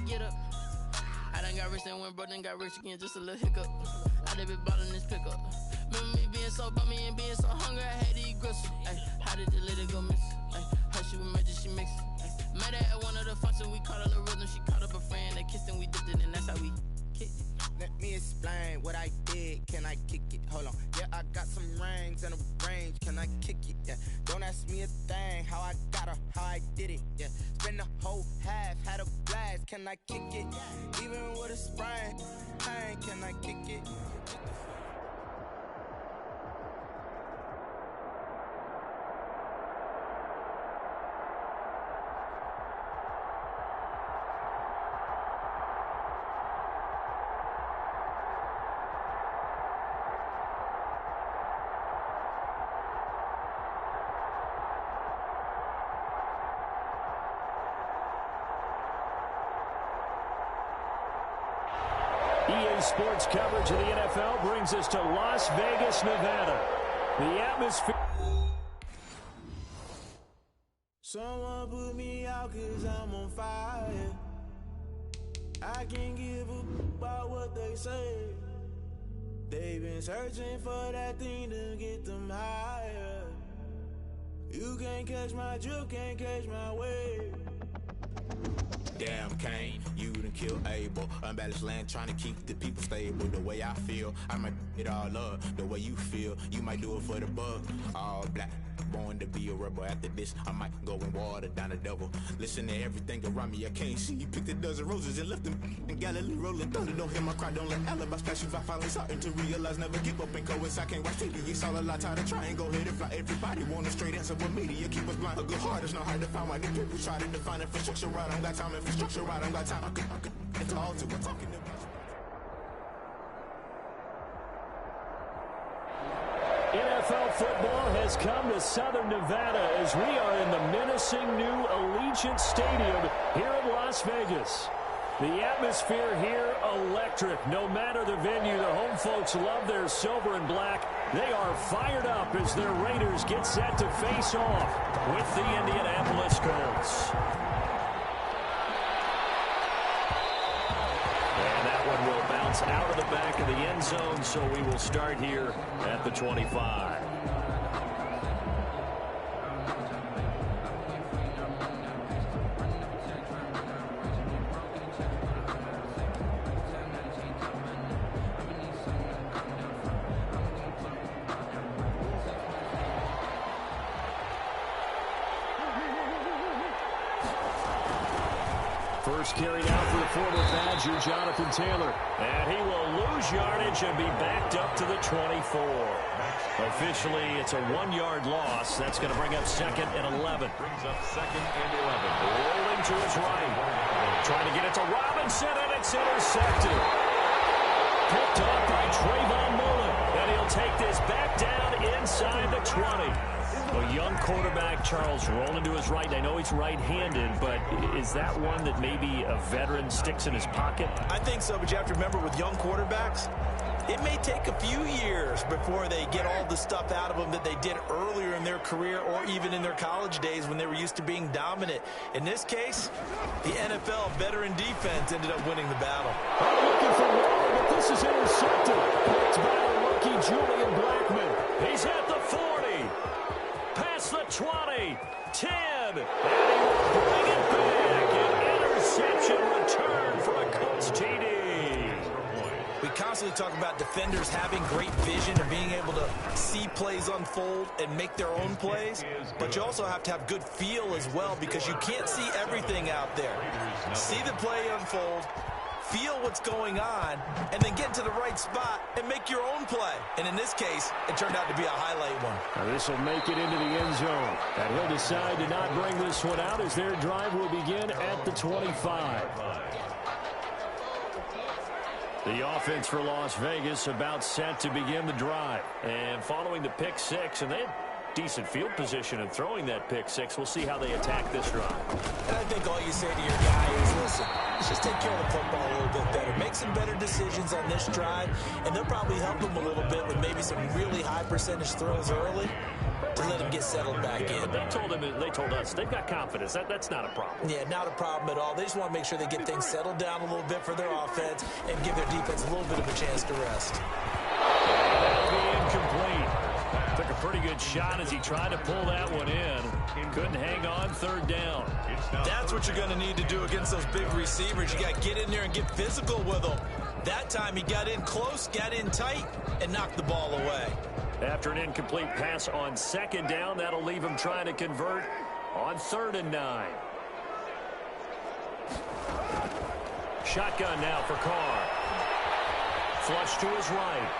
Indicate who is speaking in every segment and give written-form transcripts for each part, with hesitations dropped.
Speaker 1: to get up. I done got rich and went broke, then got rich again, just a little hiccup. I done been ballin' this pickup. Remember me being so bummy and being so hungry, I had to eat gristle. Ay, how did the lady go miss? Ay, how she was major, she mixed. Met her at one of the functions, we caught her the rhythm. She caught up a friend, they kissed and we dipped it, and that's how we kicked it.
Speaker 2: Let me explain what I did. Can I kick it? Hold on. Yeah, I got some rings and a range. Can I kick it? Yeah. Don't ask me a thing. How I got her, how I did it. Yeah. Spend the whole half, had a blast. Can I kick it? Even with a sprain, pain. Can I kick it?
Speaker 3: EA Sports coverage of the NFL brings us to Las Vegas, Nevada. The atmosphere.
Speaker 4: Someone put me out 'cause I'm on fire. I can't give a about what they say. They've been searching for that thing to get them higher. You can't catch my drift, can't catch my wave.
Speaker 5: Damn, Kane, you done kill Abel. Unbalanced land, trying to keep the people stable. The way I feel, I might it all up. The way you feel, you might do it for the buck. All black, born to be a rebel. After this, I might go and water down the devil. Listen to everything around me, I can't see. Picked a dozen roses and left them in Galilee rolling thunder. Don't hear my cry, don't let alibis flash. If I finally starting to realize, never give up and coincide. I can't watch TV, it's all a lot. Tired of trying, go ahead and fly. Everybody want a straight answer, but media keep us blind. A good heart is not hard to find. Why the people try to define infrastructure right? I don't got time, infrastructure right, I don't got time. I could it's all to what talking about.
Speaker 3: NFL football has come to Southern Nevada as we are in the menacing new Allegiant Stadium here in Las Vegas. The atmosphere here electric. No matter the venue, the home folks love their silver and black. They are fired up as their Raiders get set to face off with the Indianapolis Colts. And that one will bounce out of the back of the end zone, so we will start here at the 25. First carried out for the former Badger, Jonathan Taylor. And he will lose yardage and be backed up to the 24. Officially, it's a 1-yard loss. That's going to bring up 2nd and 11.
Speaker 6: Brings up 2nd and 11.
Speaker 3: Rolling to his right. Trying to get it to Robinson, and it's intercepted. Picked up by Trayvon Mullen. And he'll take this back down inside the 20. A young quarterback, Charles, rolling to his right. I know he's right-handed, but is that one that maybe a veteran sticks in his pocket?
Speaker 7: I think so, but you have to remember with young quarterbacks, it may take a few years before they get all the stuff out of them that they did earlier in their career or even in their college days when they were used to being dominant. In this case, the NFL veteran defense ended up winning the battle.
Speaker 3: Looking for more, but this is intercepted. It's by the rookie Julian Blackman. He's at the 40. Past the 20, 10, and he will bring it back. An interception return for a Colts TD.
Speaker 7: We constantly talk about defenders having great vision and being able to see plays unfold and make their own plays, but you also have to have good feel as well because you can't see everything out there. See the play unfold, feel what's going on, and then get to the right spot and make your own play. And in this case, it turned out to be a highlight one.
Speaker 3: Now this will make it into the end zone. And he'll decide to not bring this one out as their drive will begin at the 25. The offense for Las Vegas about set to begin the drive. And following the pick six, and they had decent field position and throwing that pick six, we'll see how they attack this drive.
Speaker 7: And I think all you say to your guy is, listen, just just take care of the football a little bit better. Make some better decisions on this drive, and they'll probably help them a little bit with maybe some really high percentage throws early to let them get settled back in.
Speaker 3: But they told us they've got confidence. That's not a problem.
Speaker 7: Yeah, not a problem at all. They just want to make sure they get things settled down a little bit for their offense and give their defense a little bit of a chance to rest.
Speaker 3: That'll be incomplete. Took a pretty good shot as he tried to pull that one in. Couldn't hang on, third down.
Speaker 7: That's what you're going to need to do against those big receivers. You got to get in there and get physical with them. That time he got in close, got in tight, and knocked the ball away.
Speaker 3: After an incomplete pass on second down, that'll leave him trying to convert on 3rd and 9. Shotgun now for Carr. Flush to his right.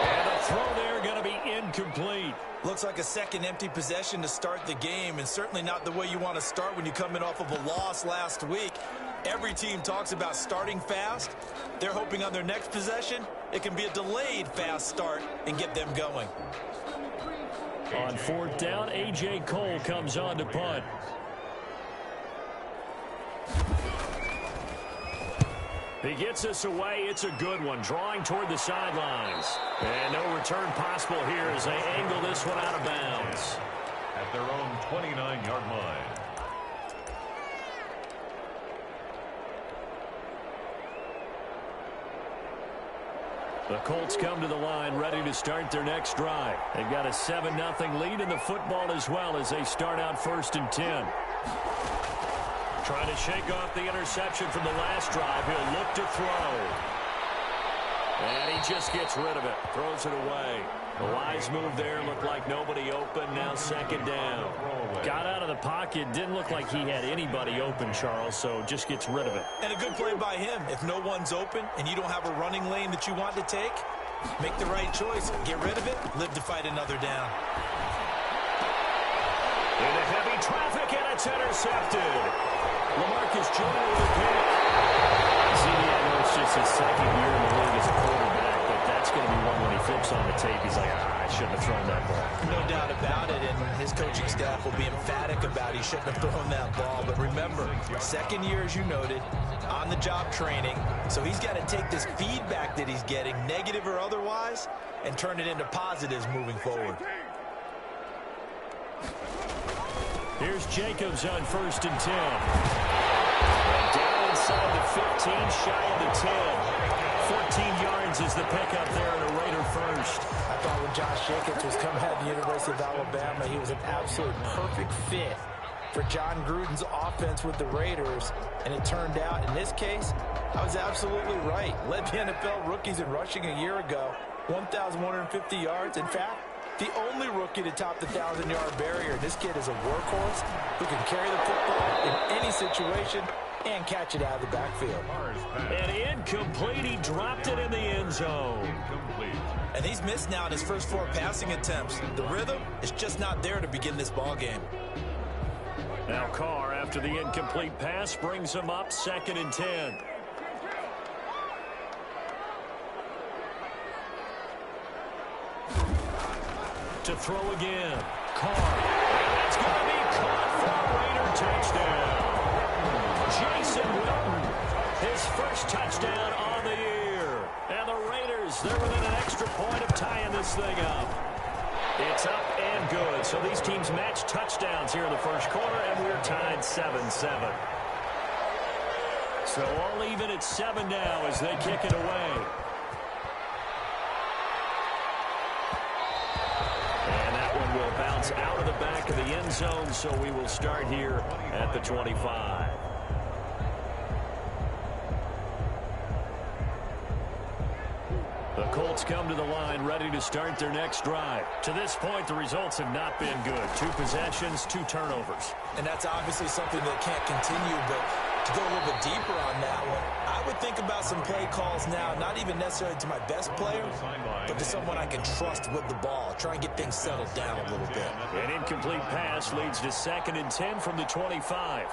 Speaker 3: And the throw there going to be incomplete.
Speaker 7: Looks like a second empty possession to start the game, and certainly not the way you want to start when you come in off of a loss last week. Every team talks about starting fast. They're hoping on their next possession, it can be a delayed fast start and get them going.
Speaker 3: On 4th down, A.J. Cole comes on to punt. He gets us away. It's a good one. Drawing toward the sidelines. And no return possible here as they angle this one out of bounds.
Speaker 6: At their own 29-yard line.
Speaker 3: The Colts come to the line ready to start their next drive. They've got a 7-0 lead in the football as well as they start out 1st and 10. Trying to shake off the interception from the last drive. He'll look to throw. And he just gets rid of it. Throws it away. A wise move there. Looked like nobody open. Now 2nd down. Got out of the pocket. Didn't look like he had anybody open, Charles, so just gets rid of it.
Speaker 7: And a good play by him. If no one's open and you don't have a running lane that you want to take, make the right choice. Get rid of it. Live to fight another down.
Speaker 3: Into heavy traffic, and it's intercepted. LaMarcus Joyner with a pick. See, I know it's just his 2nd year in the league as a quarterback, but that's going to be one when he flips on the tape. He's like, I shouldn't have thrown that ball.
Speaker 7: No doubt about it, and his coaching staff will be emphatic about he shouldn't have thrown that ball. But remember, 2nd year, as you noted, on-the-job training. So he's got to take this feedback that he's getting, negative or otherwise, and turn it into positives moving forward.
Speaker 3: Here's Jacobs on 1st and 10. And down inside the 15, shy of the 10. 14 yards is the pickup there and a Raider first.
Speaker 8: I thought when Josh Jacobs was coming out of the University of Alabama, he was an absolute perfect fit for John Gruden's offense with the Raiders. And it turned out, in this case, I was absolutely right. Led the NFL rookies in rushing a year ago, 1,150 yards. In fact, the only rookie to top the 1,000-yard barrier. This kid is a workhorse who can carry the football in any situation and catch it out of the backfield.
Speaker 3: And incomplete. He dropped it in the end zone.
Speaker 7: And he's missed now in his first 4 passing attempts. The rhythm is just not there to begin this ball game.
Speaker 3: Now Carr, after the incomplete pass, brings him up 2nd and 10. To throw again. Carr. And it's going to be caught for a Raider touchdown. Jason Witten, his first touchdown on the year. And the Raiders, they're within an extra point of tying this thing up. It's up and good. So these teams match touchdowns here in the first quarter, and we're tied 7-7. So all even at 7 now as they kick it away. Will bounce out of the back of the end zone, so we will start here at the 25. The Colts come to the line ready to start their next drive. To this point, the results have not been good. 2 possessions, 2 turnovers.
Speaker 7: And that's obviously something that can't continue, but to go a little bit deeper on that one, I would think about some play calls now, not even necessarily to my best player, but to someone I can trust with the ball. Try and get things settled down a little bit.
Speaker 3: An incomplete pass leads to 2nd and 10 from the 25.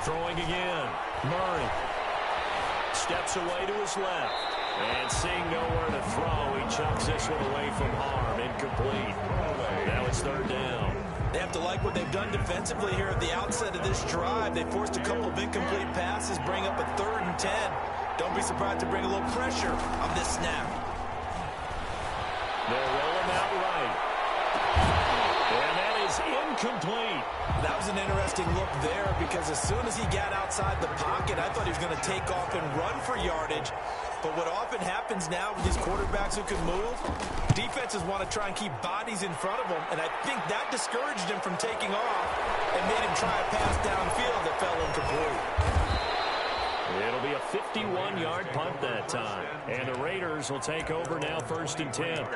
Speaker 3: Throwing again. Murray steps away to his left. And seeing nowhere to throw, he chucks this one away from harm. Incomplete. Now it's 3rd down.
Speaker 7: They have to like what they've done defensively here at the outset of this drive. They forced a couple of incomplete passes, bring up a 3rd and 10. Don't be surprised to bring a little pressure on this snap.
Speaker 3: They'll roll him out right. And that is incomplete.
Speaker 7: That was an interesting look there because as soon as he got outside the pocket, I thought he was going to take off and run for yardage. But what often happens now with these quarterbacks who can move, defenses want to try and keep bodies in front of them, and I think that discouraged him from taking off and made him try a pass downfield that fell incomplete.
Speaker 3: It'll be a 51-yard punt that time, and the Raiders will take over now 1st and 10.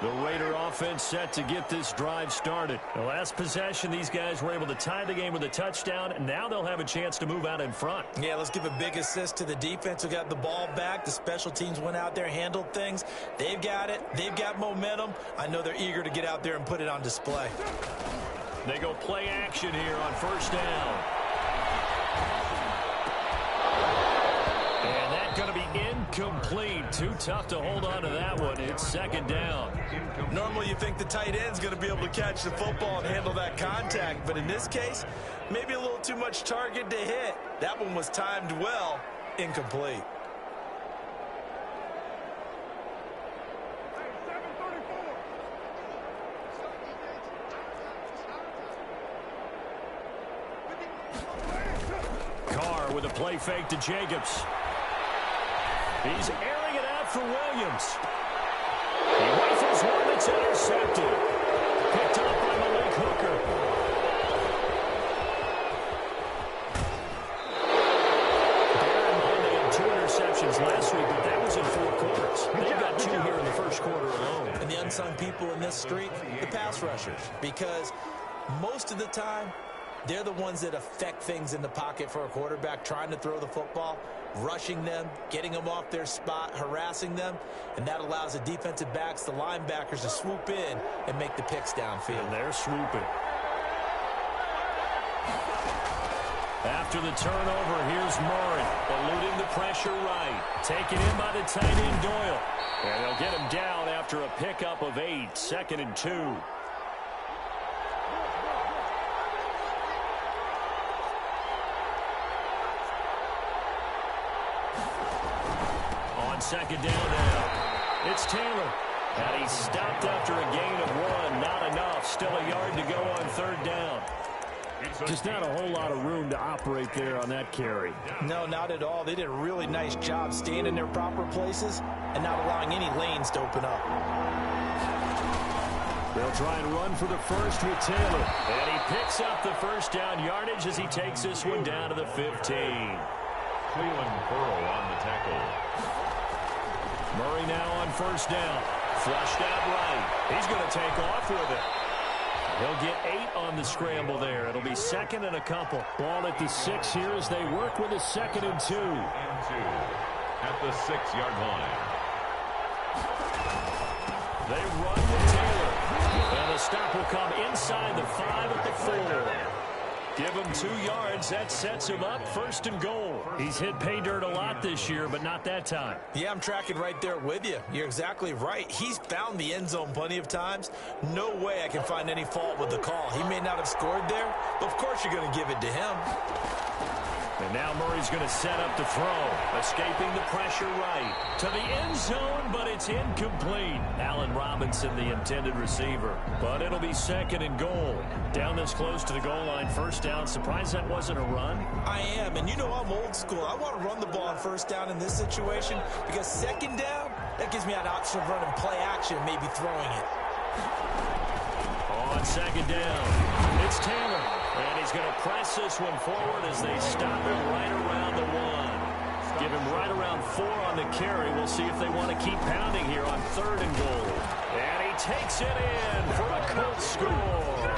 Speaker 3: The Raider offense set to get this drive started. The last possession, these guys were able to tie the game with a touchdown, and now they'll have a chance to move out in front.
Speaker 7: Yeah, let's give a big assist to the defense who got the ball back. The special teams went out there, handled things. They've got it. They've got momentum. I know they're eager to get out there and put it on display.
Speaker 3: They go play action here on 1st down. And that's going to be incomplete. Too tough to hold on to that one. It's 2nd down.
Speaker 7: Normally you think the tight end's going to be able to catch the football and handle that contact, but in this case, maybe a little too much target to hit. That one was timed well, incomplete.
Speaker 3: Carr with a play fake to Jacobs. He's airing it out for Williams. He rifles one that's intercepted. Picked up by Malik Hooker. Bear in mind they had 2 interceptions last week, but that was in 4 quarters. They've got 2 here in the 1st quarter alone.
Speaker 7: And the unsung people in this streak, the pass rushers, because most of the time, they're the ones that affect things in the pocket for a quarterback, trying to throw the football, rushing them, getting them off their spot, harassing them, and that allows the defensive backs, the linebackers, to swoop in and make the picks downfield.
Speaker 3: And they're swooping. After the turnover, here's Murray, eluding the pressure right. Taken in by the tight end, Doyle. And they'll get him down after a pickup of 8, 2nd and 2. On 2nd down now, it's Taylor. And he's stopped after a gain of 1. Not enough. Still a yard to go on 3rd down. Just not a whole lot of room to operate there on that carry.
Speaker 7: No, not at all. They did a really nice job staying in their proper places and not allowing any lanes to open up.
Speaker 3: They'll try and run for the first with Taylor. And he picks up the 1st down yardage as he takes this one down to the 15.
Speaker 6: Cleveland Burrow on the tackle.
Speaker 3: Murray now on 1st down. Flushed out right. He's going to take off with it. He'll get 8 on the scramble there. It'll be 2nd and a couple. Ball at the 6 here as they work with a 2nd and 2.
Speaker 6: And 2 at the 6-yard line.
Speaker 3: They run with Taylor. And the stop will come inside the 5 at the 4. Give him 2 yards. That sets him up 1st and goal. He's hit pay dirt a lot this year, but not that time.
Speaker 7: Yeah, I'm tracking right there with you. You're exactly right. He's found the end zone plenty of times. No way I can find any fault with the call. He may not have scored there, but of course you're going to give it to him.
Speaker 3: And now Murray's going to set up to throw. Escaping the pressure right. To the end zone, but it's incomplete. Allen Robinson, the intended receiver. But it'll be 2nd and goal. Down this close to the goal line, 1st down. Surprised that wasn't a run?
Speaker 7: I am, and you know I'm old school. I want to run the ball on 1st down in this situation because 2nd down, that gives me an option of running play action, maybe throwing it.
Speaker 3: On 2nd down, it's Taylor. And he's going to press this one forward as they stop him right around the 1. Give him right around 4 on the carry. We'll see if they want to keep pounding here on 3rd and goal. And he takes it in for a Colts score.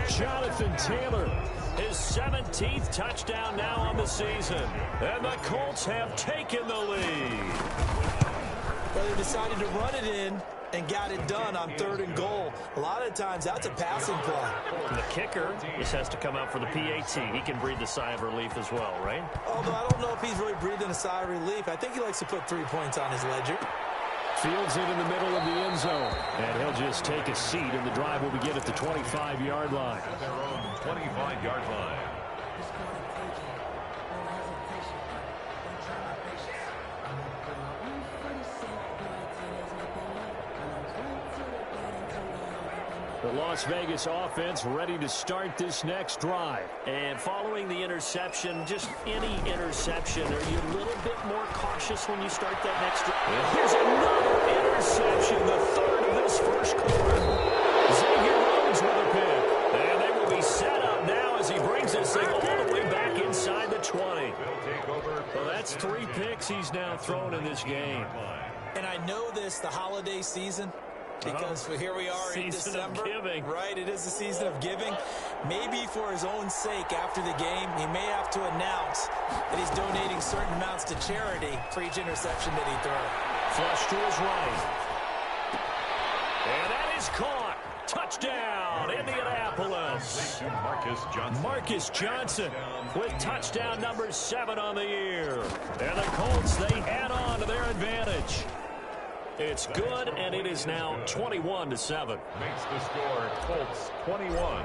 Speaker 3: Jonathan Taylor, his 17th touchdown now on the season. And the Colts have taken the lead.
Speaker 7: Well, they decided to run it in and got it done on 3rd and goal. A lot of times, that's a passing play.
Speaker 3: The kicker just has to come out for the PAT. He can breathe a sigh of relief as well, right?
Speaker 7: Although I don't know if he's really breathing a sigh of relief. I think he likes to put 3 points on his ledger.
Speaker 3: Fields it in the middle of the end zone. And he'll just take a seat, and the drive will begin at the 25-yard line.
Speaker 6: At their own 25-yard line.
Speaker 3: The Las Vegas offense ready to start this next drive.
Speaker 9: And following the interception, just any interception, are you a little bit more cautious when you start that next drive?
Speaker 3: And here's another interception, the third of this first quarter. Xavier Rhodes with a pick. And they will be set up now as he brings this thing all the way back inside the 20. Well, that's 3 picks he's now thrown in this game.
Speaker 8: And I know this, the holiday season, because here we are in December, right? It is the season of giving. Maybe for his own sake, after the game, he may have to announce that he's donating certain amounts to charity for each interception that he throws.
Speaker 3: Flush to his right. And that is caught. Touchdown, Indianapolis. Marcus Johnson with touchdown number 7 on the year. And the Colts, they add on to their advantage. It's good, and it is now 21-7.
Speaker 6: Makes the score Colts 21,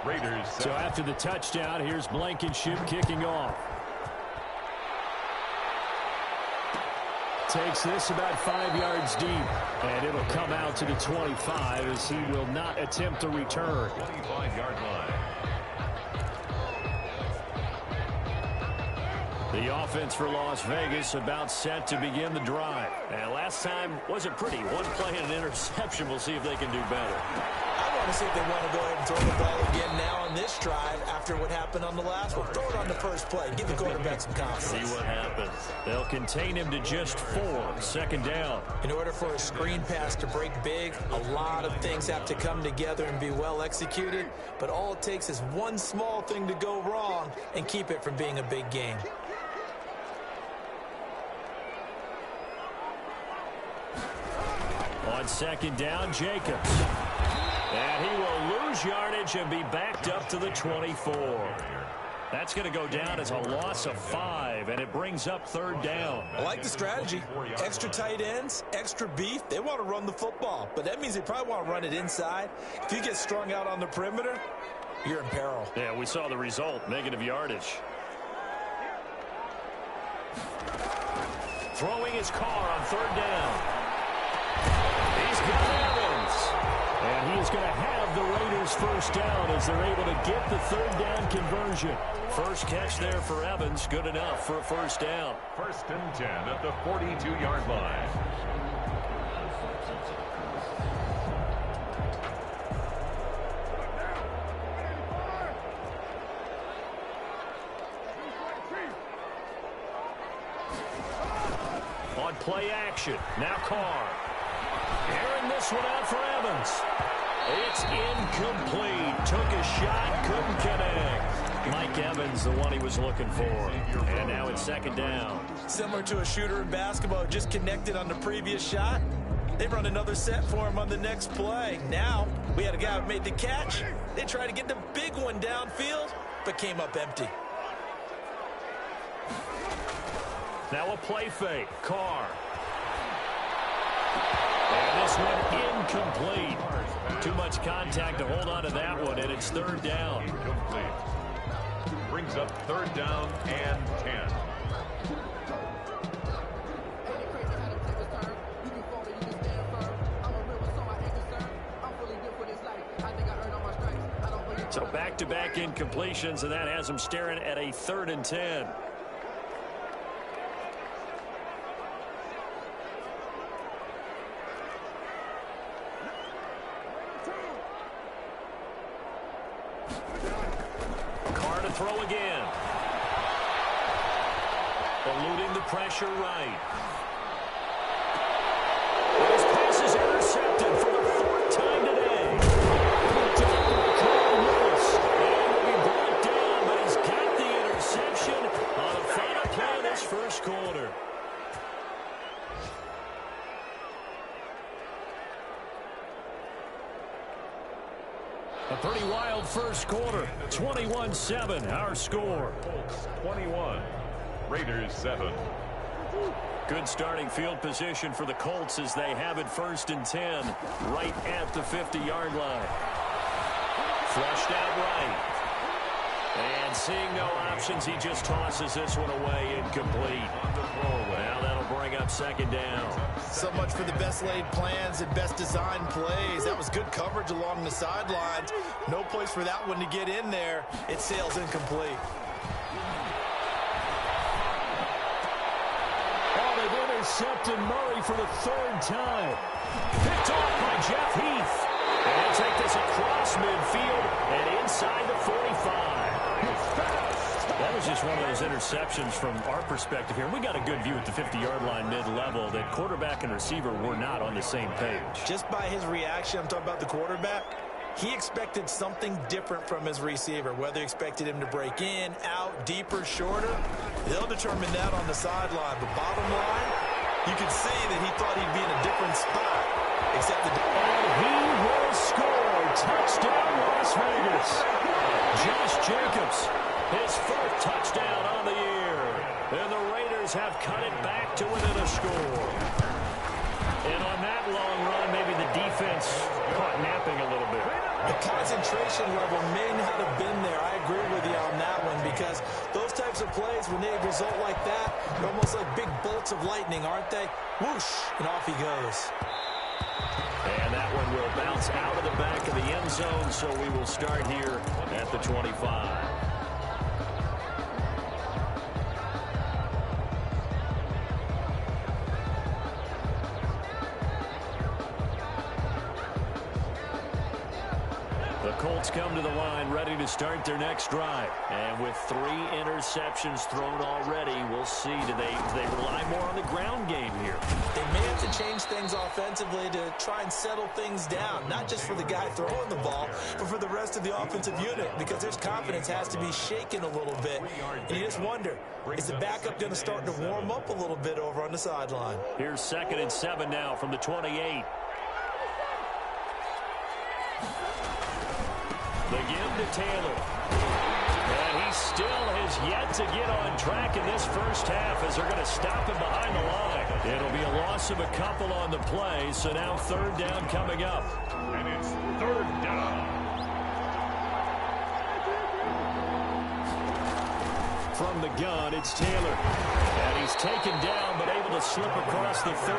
Speaker 6: Raiders 7.
Speaker 3: So after the touchdown, here's Blankenship kicking off. Takes this about 5 yards deep, and it'll come out to the 25 as he will not attempt to return.
Speaker 6: 25-yard line.
Speaker 3: The offense for Las Vegas about set to begin the drive.
Speaker 9: And last time wasn't pretty. One play and an interception. We'll see if they can do better.
Speaker 8: I want to see if they want to go ahead and throw the ball again now on this drive after what happened on the last one. Throw it on the first play. Give the quarterback some confidence.
Speaker 9: See what happens.
Speaker 3: They'll contain him to just 4. Second down.
Speaker 8: In order for a screen pass to break big, a lot of things have to come together and be well executed. But all it takes is one small thing to go wrong and keep it from being a big game.
Speaker 3: On second down, Jacobs. And he will lose yardage and be backed up to the 24. That's going to go down as a loss of 5, and it brings up third down.
Speaker 8: I like the strategy. Extra tight ends, extra beef. They want to run the football, but that means they probably want to run it inside. If you get strung out on the perimeter, you're in peril.
Speaker 3: Yeah, we saw the result, negative yardage. Throwing his car on third down. He's got Evans. And he is going to have the Raiders first down as they're able to get the third down conversion. First catch there for Evans. Good enough for a first down.
Speaker 6: 1st and 10 at the 42-yard line.
Speaker 3: On play action. Now Carr. Airing this one out for Evans. It's incomplete. Took a shot, couldn't connect. Mike Evans, the one he was looking for. And now it's second down.
Speaker 8: Similar to a shooter in basketball, just connected on the previous shot. They run another set for him on the next play. Now, we had a guy who made the catch. They tried to get the big one downfield, but came up empty.
Speaker 3: Now a play fake. Carr. And this one incomplete. Too much contact to hold on to that one, and it's third down.
Speaker 6: Incomplete. Brings up third down and 10.
Speaker 3: So back-to-back incompletions, and that has them staring at a 3rd and 10. Carr to throw again. Eluding the pressure right. His pass is intercepted for the 4th time today. Carl Lewis. And will be brought down, but he's got the interception on the final play of this first quarter. A pretty wild first quarter. 21-7, our score.
Speaker 6: Colts 21, Raiders 7.
Speaker 3: Good starting field position for the Colts as they have it 1st and 10 right at the 50-yard line. Flushed out right. And seeing no options, he just tosses this one away incomplete. Now that'll bring up 2nd down.
Speaker 7: So much for the best laid plans and best designed plays. That was good coverage along the sidelines. No place for that one to get in there. It sails incomplete.
Speaker 3: Intercepted Murray for the 3rd time. Picked off by Jeff Heath. And he'll take this across midfield and inside the 45. That was just one of those interceptions from our perspective here. We got a good view at the 50-yard line mid-level that quarterback and receiver were not on the same page.
Speaker 7: Just by his reaction, I'm talking about the quarterback, he expected something different from his receiver, whether he expected him to break in, out, deeper, shorter. They'll determine that on the sideline. But bottom line, you can see that he thought he'd be in a different spot. Except the
Speaker 3: and he will score. Touchdown, Las Vegas. Josh Jacobs, his 4th touchdown on the year. And the Raiders have cut it back to within a score. And on that long run, maybe the defense caught napping a little bit.
Speaker 7: The concentration level may not have been there. I agree with you on that one because those types of plays, when they result like that, they're almost like big bolts of lightning, aren't they? Whoosh, and off he goes.
Speaker 3: And that one will bounce out of the back of the end zone, so we will start here at the 25. Colts come to the line ready to start their next drive. And with 3 interceptions thrown already, we'll see. Do they rely more on the ground game here?
Speaker 7: They may have to change things offensively to try and settle things down, not just for the guy throwing the ball, but for the rest of the offensive unit, because their confidence has to be shaken a little bit. And you just wonder, is the backup going to start to warm up a little bit over on the sideline?
Speaker 3: Here's 2nd and 7 now from the 28. The give to Taylor. And he still has yet to get on track in this first half as they're going to stop him behind the line. It'll be a loss of a couple on the play, so now 3rd down coming up.
Speaker 6: And it's 3rd down.
Speaker 3: From the gun, it's Taylor. And he's taken down but able to slip across the 35.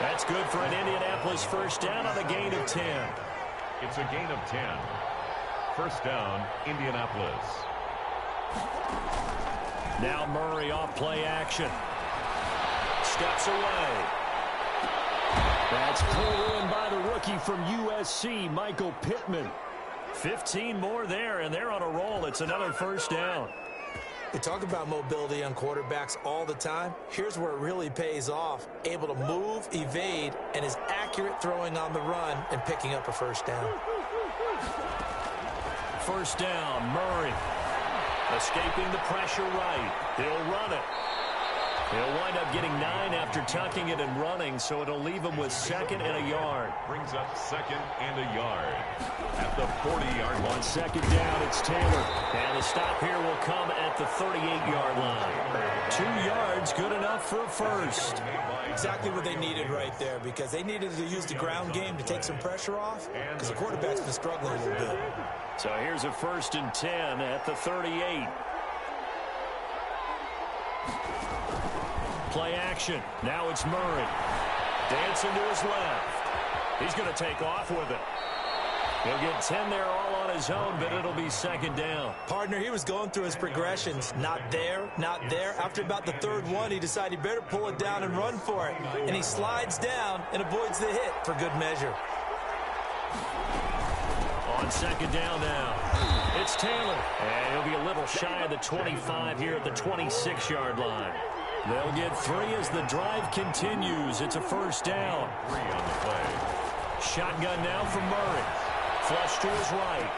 Speaker 3: That's good for an Indianapolis 1st down on a gain of 10.
Speaker 6: It's a gain of 10. 1st down, Indianapolis.
Speaker 3: Now Murray off play action. Steps away. That's pulled in by the rookie from USC, Michael Pittman. 15 more there, and they're on a roll. It's another 1st down.
Speaker 7: We talk about mobility on quarterbacks all the time. Here's where it really pays off. Able to move, evade, and is accurate throwing on the run and picking up a 1st down.
Speaker 3: 1st down, Murray. Escaping the pressure right. He'll run it. He'll wind up getting 9 after tucking it and running, so it'll leave him with 2nd and a yard.
Speaker 6: Brings up 2nd and a yard at the 40-yard line.
Speaker 3: On 2nd down, it's Taylor. And the stop here will come at the 38-yard line. 2 yards, good enough for a 1st.
Speaker 7: Exactly what they needed right there, because they needed to use the ground game to take some pressure off, because the quarterback's been struggling a little bit.
Speaker 3: So here's a 1st and 10 at the 38. Play action. Now it's Murray. Dancing to his left. He's going to take off with it. He'll get 10 there all on his own, but it'll be 2nd down.
Speaker 7: Partner, he was going through his progressions. Not there, not there. After about the 3rd one, he decided he better pull it down and run for it. And he slides down and avoids the hit for good measure.
Speaker 3: On 2nd down now, it's Taylor. And he'll be a little shy of the 25 here at the 26-yard line. They'll get 3 as the drive continues. It's a 1st down.
Speaker 6: 3 on the play.
Speaker 3: Shotgun now from Murray. Flush to his right.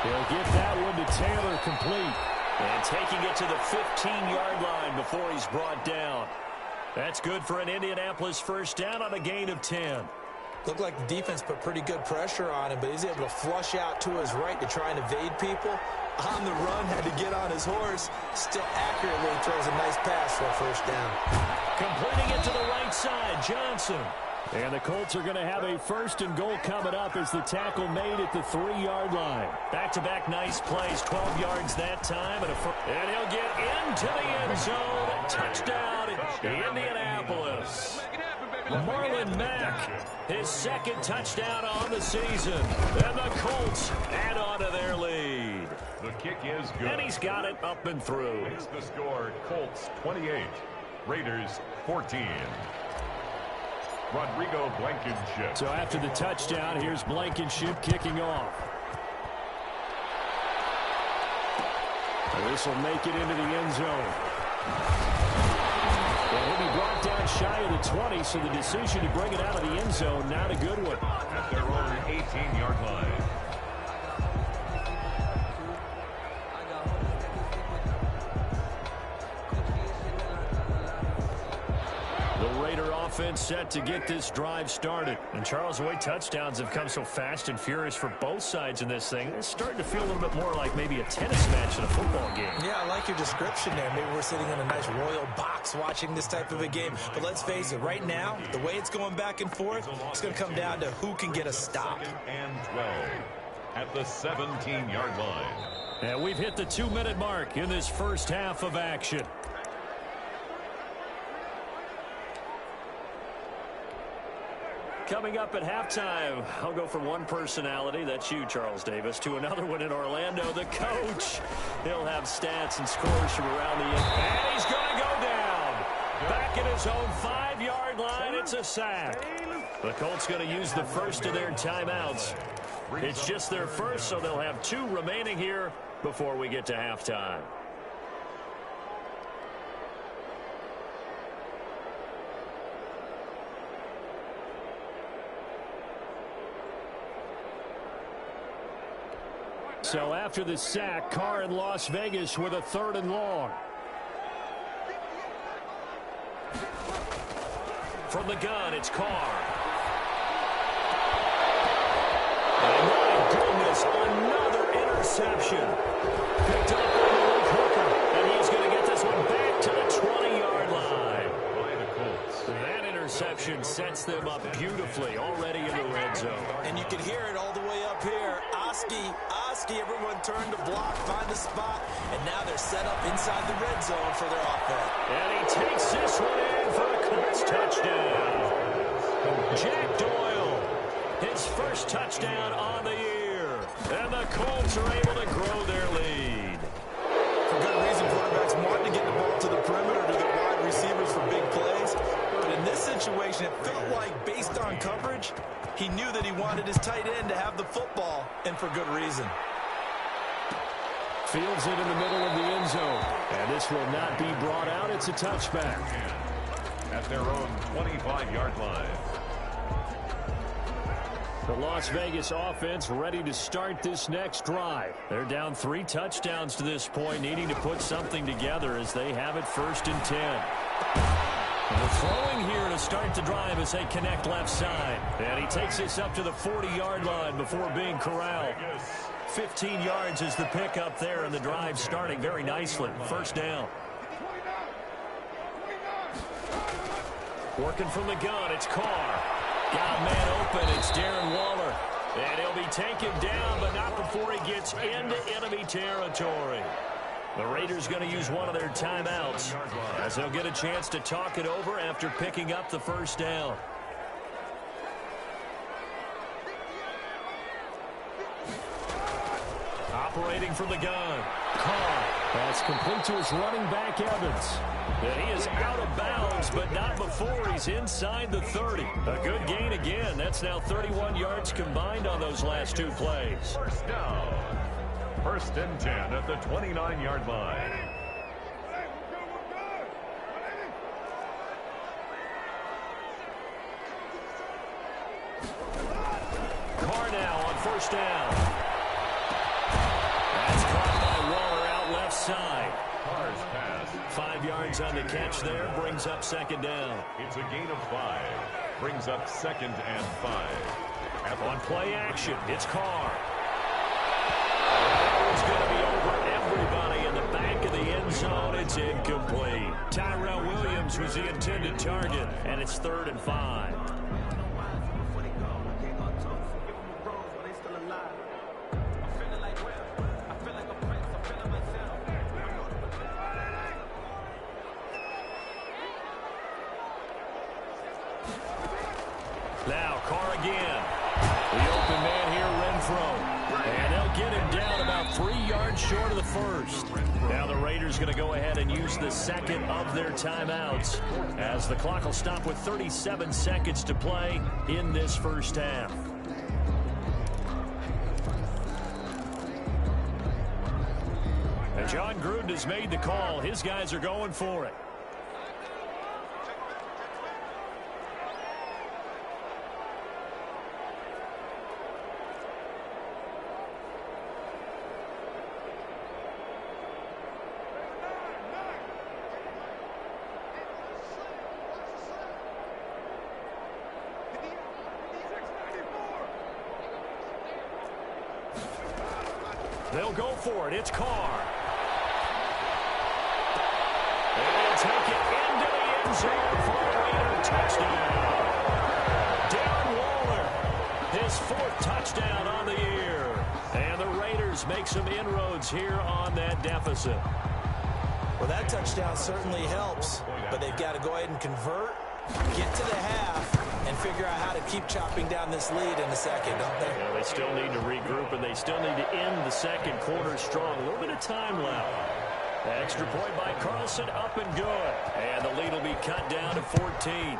Speaker 3: He'll get that one to Taylor complete. And taking it to the 15-yard line before he's brought down. That's good for an Indianapolis 1st down on a gain of 10.
Speaker 7: Looked like the defense put pretty good pressure on him, but he's able to flush out to his right to try and evade people.
Speaker 8: on the run, had to get on his horse, still accurately throws a nice pass for a first down.
Speaker 3: Completing it to the right side, Johnson. And the Colts are going to have a 1st and goal coming up as the tackle made at the 3-yard line. Back-to-back nice plays, 12 yards that time. And he'll get into the end zone. Touchdown, Indianapolis. Marlon Mack, his 2nd touchdown on the season. And the Colts add on to their lead.
Speaker 6: The kick is good.
Speaker 3: And he's got it up and through.
Speaker 6: It's the score, Colts 28, Raiders 14. Rodrigo Blankenship.
Speaker 3: So after the touchdown, here's Blankenship kicking off. This will make it into the end zone. And he'll be brought down shy of the 20, so the decision to bring it out of the end zone, not a good one.
Speaker 6: At their own 18-yard line.
Speaker 3: Offense set to get this drive started. And Charles, the way touchdowns have come so fast and furious for both sides in this thing, it's starting to feel a little bit more like maybe a tennis match in a football game.
Speaker 8: Yeah, I like your description there. Maybe we're sitting in a nice royal box watching this type of a game. But let's face it, right now, the way it's going back and forth, it's going to come down to who can get a stop.
Speaker 6: 2nd and 12 at the 17-yard line.
Speaker 3: And we've hit the 2-minute mark in this first half of action. Coming up at halftime, I'll go from one personality, that's you, Charles Davis, to another one in Orlando, the coach. He'll have stats and scores from around the end. And he's going to go down. Back at his own 5-yard line, it's a sack. The Colts going to use the first of their timeouts. It's just their first, so they'll have 2 remaining here before we get to halftime. So after the sack, Carr in Las Vegas with a 3rd and long. From the gun, it's Carr. And my goodness, another interception. Picked up by Luke Hooker, and he's going to get this one back to the 20-yard line.
Speaker 6: By the Colts.
Speaker 3: That interception sets them up beautifully already in the red zone.
Speaker 8: And you can hear it all the way up here. Oski, everyone turned to block, find a spot, and now they're set up inside the red zone for their offense.
Speaker 3: And he takes this one in for a Colts touchdown. Jack Doyle, his first touchdown on the year. And the Colts are able to grow their lead.
Speaker 8: For good reason, quarterbacks want to get the ball to the perimeter to the wide receivers for big plays. But in this situation, it felt like, based on coverage, he knew that he wanted his tight end to have the football, and for good reason.
Speaker 3: Fields it in the middle of the end zone. And this will not be brought out. It's a touchback.
Speaker 6: At their own 25-yard line.
Speaker 3: The Las Vegas offense ready to start this next drive. They're down 3 touchdowns to this point, needing to put something together as they have it 1st and 10. And they're throwing here to start the drive as they connect left side. And he takes this up to the 40-yard line before being corralled. 15 yards is the pickup there, and the drive starting very nicely. 1st down. Working from the gun, it's Carr. Got a man open, it's Darren Waller. And he'll be taken down, but not before he gets into enemy territory. The Raiders going to use one of their timeouts as they'll get a chance to talk it over after picking up the 1st down. Operating from the gun, Carr. That's complete to his running back, Evans. And he is out of bounds, but not before he's inside the 30. A good gain again. That's now 31 yards combined on those last 2 plays.
Speaker 6: 1st down. 1st and 10 at the 29-yard line.
Speaker 3: Carr now on 1st down. That's caught by Waller out left side.
Speaker 6: Carr's pass.
Speaker 3: 5 yards on the catch there, brings up 2nd down.
Speaker 6: It's a gain of 5. Brings up 2nd and 5.
Speaker 3: On play action, it's Carr. That one's going to be over Jones was the intended target, and it's 3rd and 5. Now, Carr again. The open man here, Renfro. And they'll get him down about 3 yards short of the first. Now the Raiders going to go ahead and use the second of their timeouts as the clock will stop with 37 seconds to play in this first half. And John Gruden has made the call. His guys are going for it. They'll go for it. It's Carr. They'll take it into the end zone for a Raider touchdown. Darren Waller, his 4th touchdown on the year. And the Raiders make some inroads here on that deficit.
Speaker 8: Well, that touchdown certainly helps, but they've got to go ahead and convert, get to the half, and figure out how to keep chopping down this lead in the second, don't they?
Speaker 3: Yeah, they still need to regroup, and they still need to end the second quarter strong. A little bit of time left. Extra point by Carlson, up and good. And the lead will be cut down to 14. And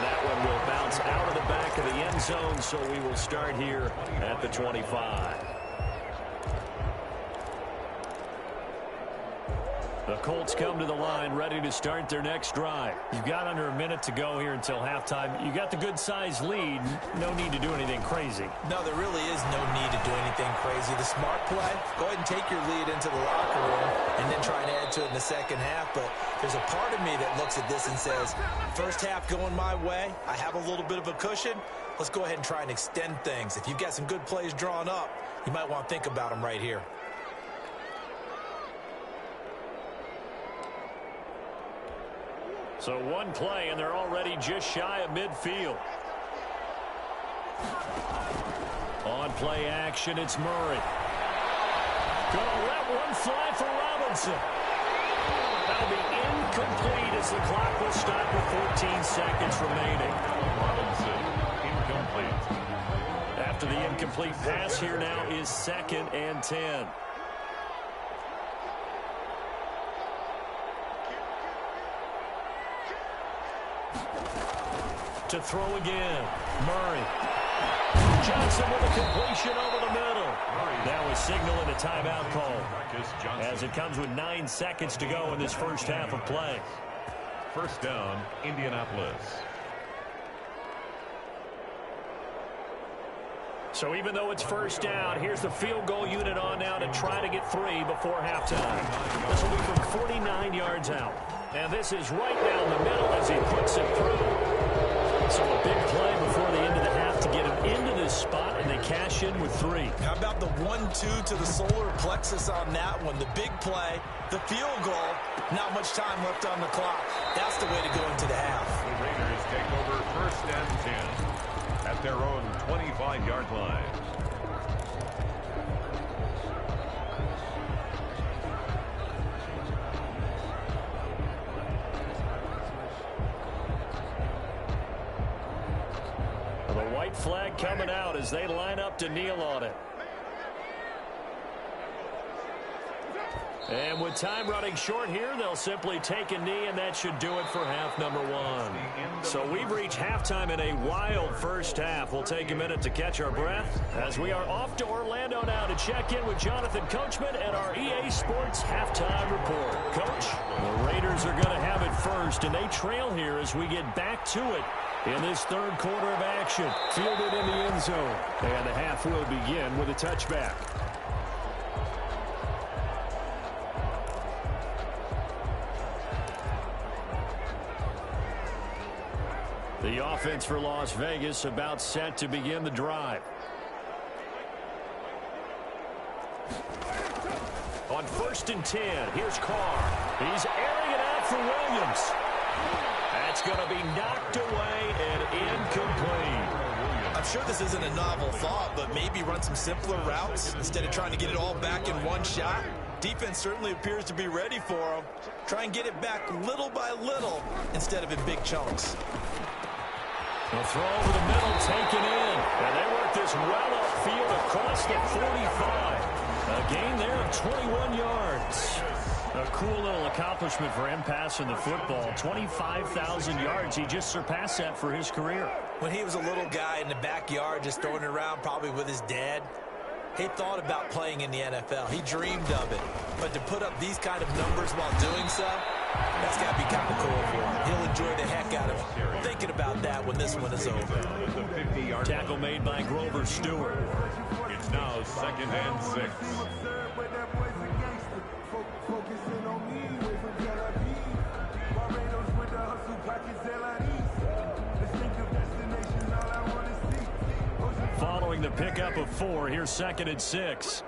Speaker 3: that one will bounce out of the back of the end zone, so we will start here at the 25. The Colts come to the line ready to start their next drive. You've got under a minute to go here until halftime. You got the good-sized lead. No need to do anything crazy.
Speaker 8: No, there really is no need to do anything crazy. The smart play, go ahead and take your lead into the locker room and then try and add to it in the second half. But there's a part of me that looks at this and says, first half going my way, I have a little bit of a cushion. Let's go ahead and try and extend things. If you've got some good plays drawn up, you might want to think about them right here.
Speaker 3: So one play, and they're already just shy of midfield. On play action, it's Murray. Gonna let one fly for Robinson. That'll be incomplete as the clock will stop with 14 seconds remaining.
Speaker 6: Robinson, incomplete.
Speaker 3: After the incomplete pass, here now is 2nd and 10. To throw again. Murray. Johnson with a completion over the middle. Now a signal and a timeout call as it comes with 9 seconds to go in this first half of play.
Speaker 6: First down, Indianapolis.
Speaker 3: So even though it's first down, here's the field goal unit on now to try to get 3 before halftime. This will be from 49 yards out. And this is right down the middle as he puts it through. So a big play before the end of the half to get him into this spot, and they cash in with 3.
Speaker 8: How about the 1-2 to the solar plexus on that one? The big play, the field goal, not much time left on the clock. That's the way to go into the half.
Speaker 6: The Raiders take over 1st and 10 at their own 25-yard line.
Speaker 3: White flag coming out as they line up to kneel on it. And with time running short here, they'll simply take a knee, and that should do it for half number 1. So we've reached halftime in a wild first half. We'll take a minute to catch our breath as we are off to Orlando now to check in with Jonathan Coachman and our EA Sports halftime report. Coach, the Raiders are going to have it first, and they trail here as we get back to it in this 3rd quarter of action. Fielded in the end zone, and the half will begin with a touchback. The offense for Las Vegas about set to begin the drive. On 1st and 10, here's Carr. He's airing it out for Williams. That's going to be knocked away and incomplete.
Speaker 7: I'm sure this isn't a novel thought, but maybe run some simpler routes instead of trying to get it all back in one shot. Defense certainly appears to be ready for him. Try and get it back little by little instead of in big chunks.
Speaker 3: The throw over the middle, taken in. And they work this well upfield across the 45. A gain there of 21 yards. A cool little accomplishment for him passing the football. 25,000 yards. He just surpassed that for his career.
Speaker 7: When he was a little guy in the backyard just throwing it around probably with his dad, he thought about playing in the NFL. He dreamed of it. But to put up these kind of numbers while doing so, that's got to be kind of cool for him. He'll enjoy the heck out of thinking about that when this one is over.
Speaker 3: Tackle made by Grover Stewart.
Speaker 6: It's now 2nd and 6.
Speaker 3: Following the pickup of 4, here's 2nd and 6.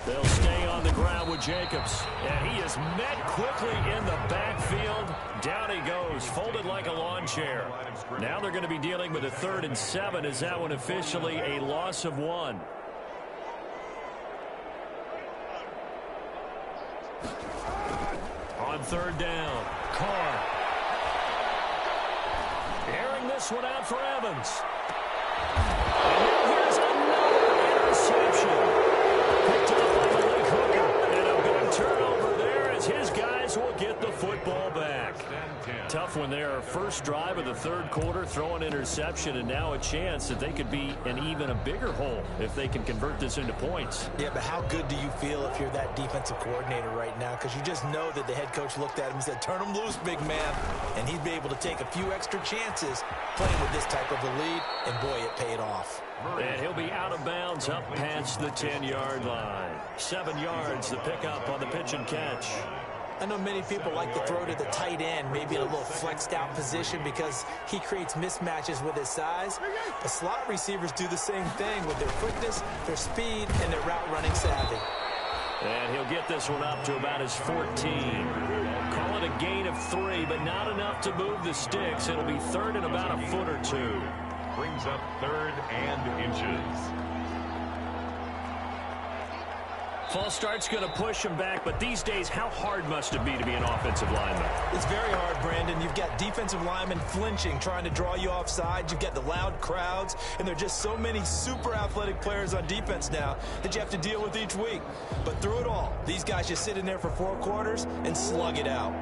Speaker 3: They'll stay on the ground with Jacobs. And he is met quickly in the backfield. Down he goes, folded like a lawn chair. Now they're going to be dealing with a 3rd and 7. Is that one officially a loss of 1? On 3rd down, Carr. Airing this one out for Evans. And here's another interception. Picked up by the leg hooker. And a big turnover there as his guys will get the football back. Tough one there. First drive of the 3rd quarter, throw an interception, and now a chance that they could be in even a bigger hole if they can convert this into points.
Speaker 7: Yeah, but how good do you feel if you're that defensive coordinator right now? Because you just know that the head coach looked at him and said, turn him loose, big man. And he'd be able to take a few extra chances playing with this type of a lead, and boy, it paid off.
Speaker 3: And he'll be out of bounds up past the 10-yard line. 7 yards, the pickup on the pitch and catch.
Speaker 7: I know many people like to throw to the tight end, maybe in a little flexed out position because he creates mismatches with his size. The slot receivers do the same thing with their quickness, their speed, and their route running savvy.
Speaker 3: And he'll get this one up to about his 14. Call it a gain of 3, but not enough to move the sticks. It'll be 3rd and about a foot or 2.
Speaker 6: Brings up 3rd and inches.
Speaker 3: False start's going to push him back, but these days, how hard must it be to be an offensive lineman?
Speaker 7: It's very hard, Brandon. You've got defensive linemen flinching, trying to draw you offside. You've got the loud crowds, and there are just so many super athletic players on defense now that you have to deal with each week. But through it all, these guys just sit in there for 4 quarters and slug it out.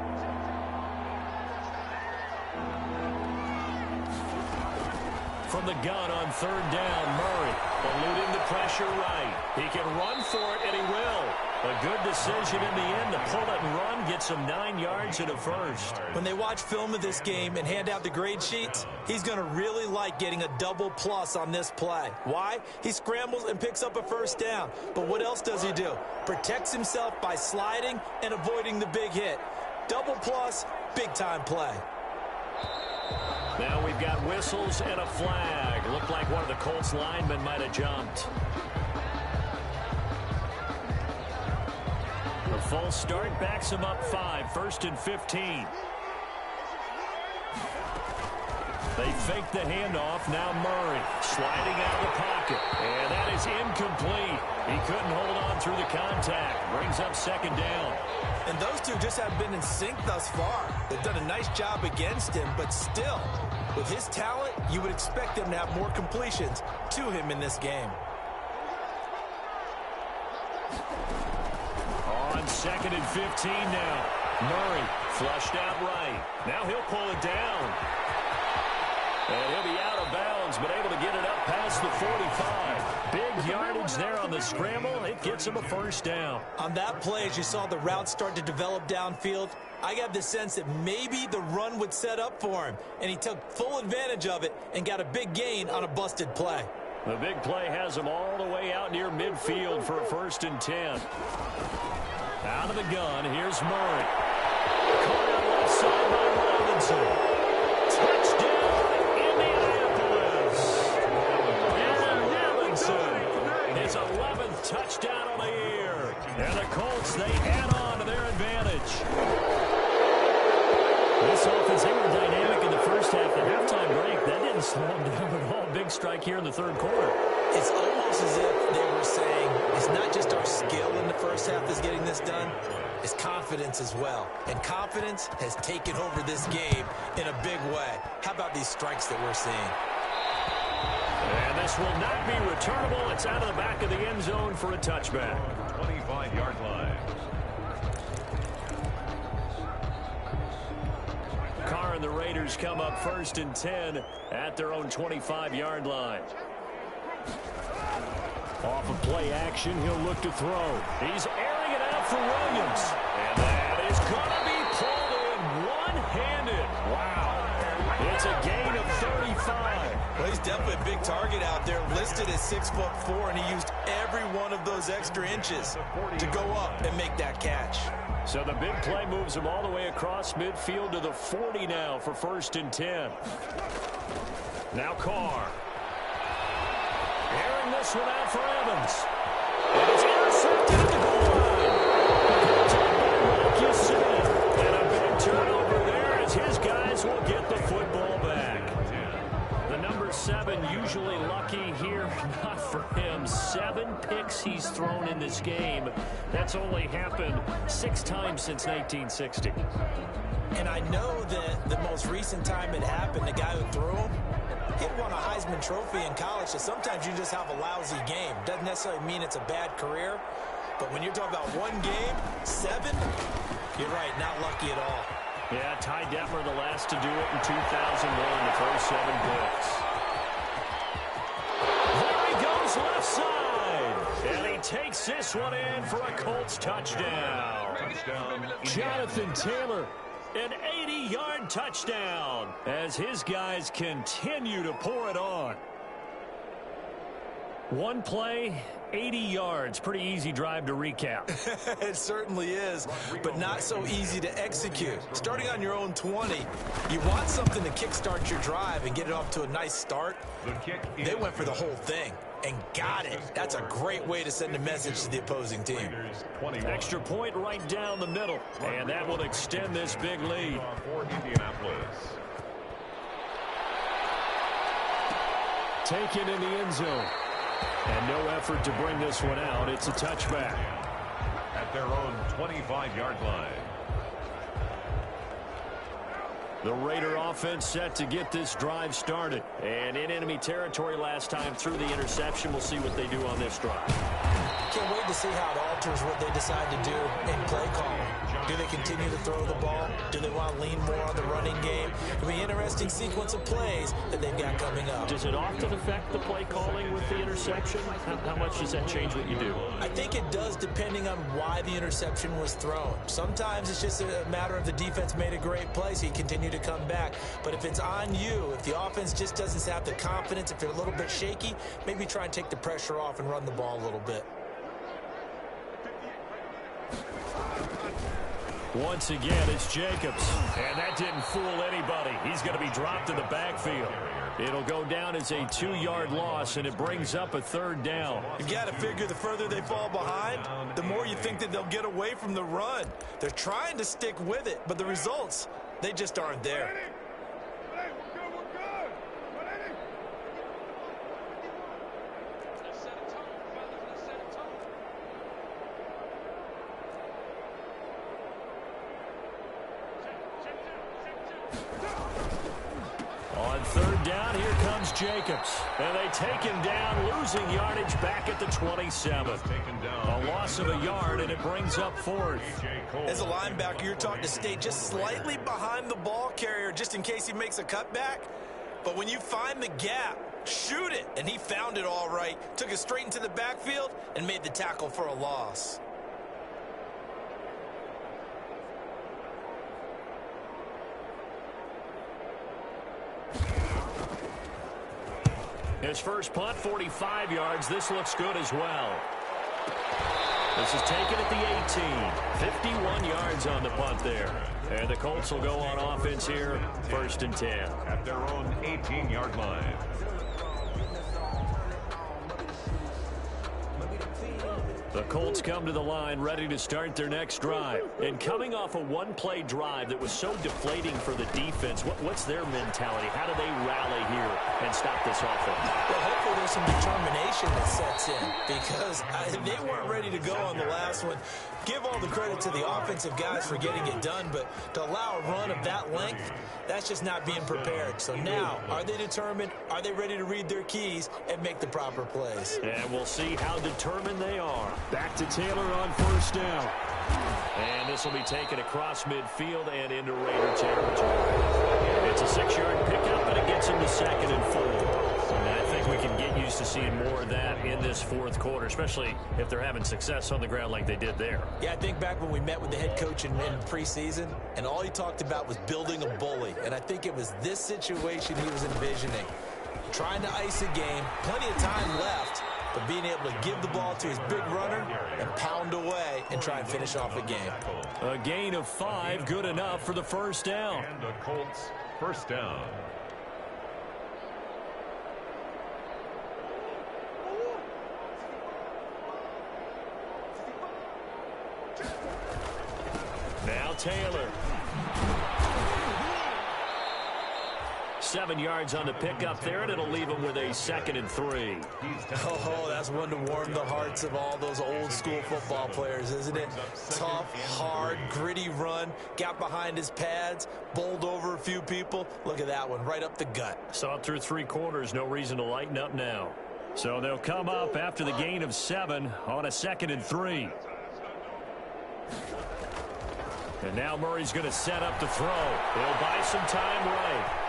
Speaker 3: From the gun on 3rd down, Murray eluding the pressure right. He can run for it, and he will. A good decision in the end to pull it and run, gets him 9 yards and a first.
Speaker 7: When they watch film of this game and hand out the grade sheets, he's going to really like getting a double plus on this play. Why? He scrambles and picks up a 1st down. But what else does he do? Protects himself by sliding and avoiding the big hit. Double plus, big-time play.
Speaker 3: Now we've got whistles and a flag. Looked like one of the Colts linemen might have jumped. The false start backs him up 5, 1st and 15. They fake the handoff. Now Murray sliding out of the pocket. And that is incomplete. He couldn't hold on through the contact. Brings up 2nd down.
Speaker 7: And those two just haven't been in sync thus far. They've done a nice job against him, but still, with his talent, you would expect them to have more completions to him in this game.
Speaker 3: On 2nd and 15 now. Murray flushed out right. Now he'll pull it down. And he'll be out of bounds, but able to get it up past the 45. Big yardage there on the scramble. It gets him a 1st down.
Speaker 7: On that play, as you saw the route start to develop downfield, I got the sense that maybe the run would set up for him. And he took full advantage of it and got a big gain on a busted play.
Speaker 3: The big play has him all the way out near midfield for a 1st and 10. Out of the gun, here's Murray. Caught out left side by Robinson. Touchdown, Indianapolis. Aaron Robinson Colts, they add on to their advantage. This offense, they were dynamic in the first half. The halftime break, that didn't slow them down at all. Big strike here in the third quarter.
Speaker 8: It's almost as if they were saying, it's not just our skill in the first half that's getting this done, it's confidence as well. And confidence has taken over this game in a big way. How about these strikes that we're seeing?
Speaker 3: And this will not be returnable. It's out of the back of the end zone for a touchback.
Speaker 6: 25-yard line.
Speaker 3: Carr and the Raiders come up 1st and 10 at their own 25-yard line. Off of play action, he'll look to throw. He's airing it out for Williams. And that is going to be pulled in one-handed. Wow. It's a gain of 35.
Speaker 8: Well, he's definitely a big target out there, listed at 6'4", and he used every one of those extra inches to go up and make that catch.
Speaker 3: So the big play moves him all the way across midfield to the 40 now for 1st and 10. Now Carr. Airing this one out for Evans. And it's intercepted at the goal line. Like you said. And a big turnover there as his guys will get the football back. The number 7 usually lucky here. Not for him. 7 picks he's thrown in this game. That's only happened 6 times since 1960.
Speaker 8: And I know that the most recent time it happened, the guy who threw him, he had won a Heisman Trophy in college, so sometimes you just have a lousy game. Doesn't necessarily mean it's a bad career, but when you're talking about one game, 7, you're right, not lucky at all.
Speaker 3: Yeah, Ty Detmer the last to do it in 2001, the first 7 picks. There he goes left side, and he takes this one in for a Colts touchdown. Jonathan Taylor. An 80-yard touchdown as his guys continue to pour it on. One play, 80 yards. Pretty easy drive to recap.
Speaker 8: It certainly is, but not so easy to execute. Starting on your own 20, you want something to kickstart your drive and get it off to a nice start. They went for the whole thing and got it. That's a great way to send a message to the opposing team.
Speaker 3: Extra point right down the middle, and that will extend this big lead.
Speaker 6: For Indianapolis.
Speaker 3: Taken in the end zone. And no effort to bring this one out. It's a touchback.
Speaker 6: At their own 25-yard line.
Speaker 3: The Raider offense set to get this drive started. And in enemy territory last time through the interception. We'll see what they do on this drive.
Speaker 8: Can't wait to see how it alters what they decide to do in play calling. Do they continue to throw the ball? Do they want to lean more on the running game? It'll be an interesting sequence of plays that they've got coming up.
Speaker 3: Does it often affect the play calling with the interception? How much does that change what you do?
Speaker 8: I think it does depending on why the interception was thrown. Sometimes it's just a matter of the defense made a great play, so you continue to come back. But if it's on you, if the offense just doesn't have the confidence, if they're a little bit shaky, maybe try and take the pressure off and run the ball a little bit.
Speaker 3: Once again, it's Jacobs. And that didn't fool anybody. He's going to be dropped in the backfield. It'll go down as a 2-yard loss, and it brings up a 3rd down.
Speaker 8: You've got to figure the further they fall behind, the more you think that they'll get away from the run. They're trying to stick with it, but the results, they just aren't there.
Speaker 3: On 3rd down, here comes Jacobs. And they take him down, losing yardage back at the 27. A loss of a yard, and it brings up 4th.
Speaker 8: As a linebacker, you're taught to stay just slightly behind the ball carrier just in case he makes a cutback. But when you find the gap, shoot it. And he found it all right. Took it straight into the backfield and made the tackle for a loss.
Speaker 3: His first punt, 45 yards. This looks good as well. This is taken at the 18. 51 yards on the punt there. And the Colts will go on offense here, 1st and 10.
Speaker 6: At their own 18-yard line.
Speaker 3: The Colts come to the line ready to start their next drive. And coming off a one-play drive that was so deflating for the defense, what's their mentality? How do they rally here and stop this offense?
Speaker 7: Well, hopefully there's some determination that sets in because they weren't ready to go on the last one. Give all the credit to the offensive guys for getting it done, but to allow a run of that length, that's just not being prepared. So now, are they determined? Are they ready to read their keys and make the proper plays?
Speaker 3: And we'll see how determined they are. Back to Taylor on first down. And this will be taken across midfield and into Raider territory. It's a 6-yard pickup, but it gets him to 2nd and 4. And I think we can get used to seeing more of that in this fourth quarter, especially if they're having success on the ground like they did there.
Speaker 7: Yeah, I think back when we met with the head coach in preseason, and all he talked about was building a bully. And I think it was this situation he was envisioning. Trying to ice a game, plenty of time left, but being able to give the ball to his big runner and pound away and try and finish off a game.
Speaker 3: A gain of 5, good enough for the first down.
Speaker 6: And the Colts first down.
Speaker 3: Now Taylor. 7 yards on the pickup there, and it'll leave him with a 2nd and 3.
Speaker 7: Oh, that's one to warm the hearts of all those old school football players, isn't it? Tough, hard, gritty run, got behind his pads, bowled over a few people. Look at that one, right up the gut.
Speaker 3: Saw it through 3 quarters, no reason to lighten up now. So they'll come up after the gain of 7 on a 2nd and 3. And now Murray's going to set up the throw. He'll buy some time right.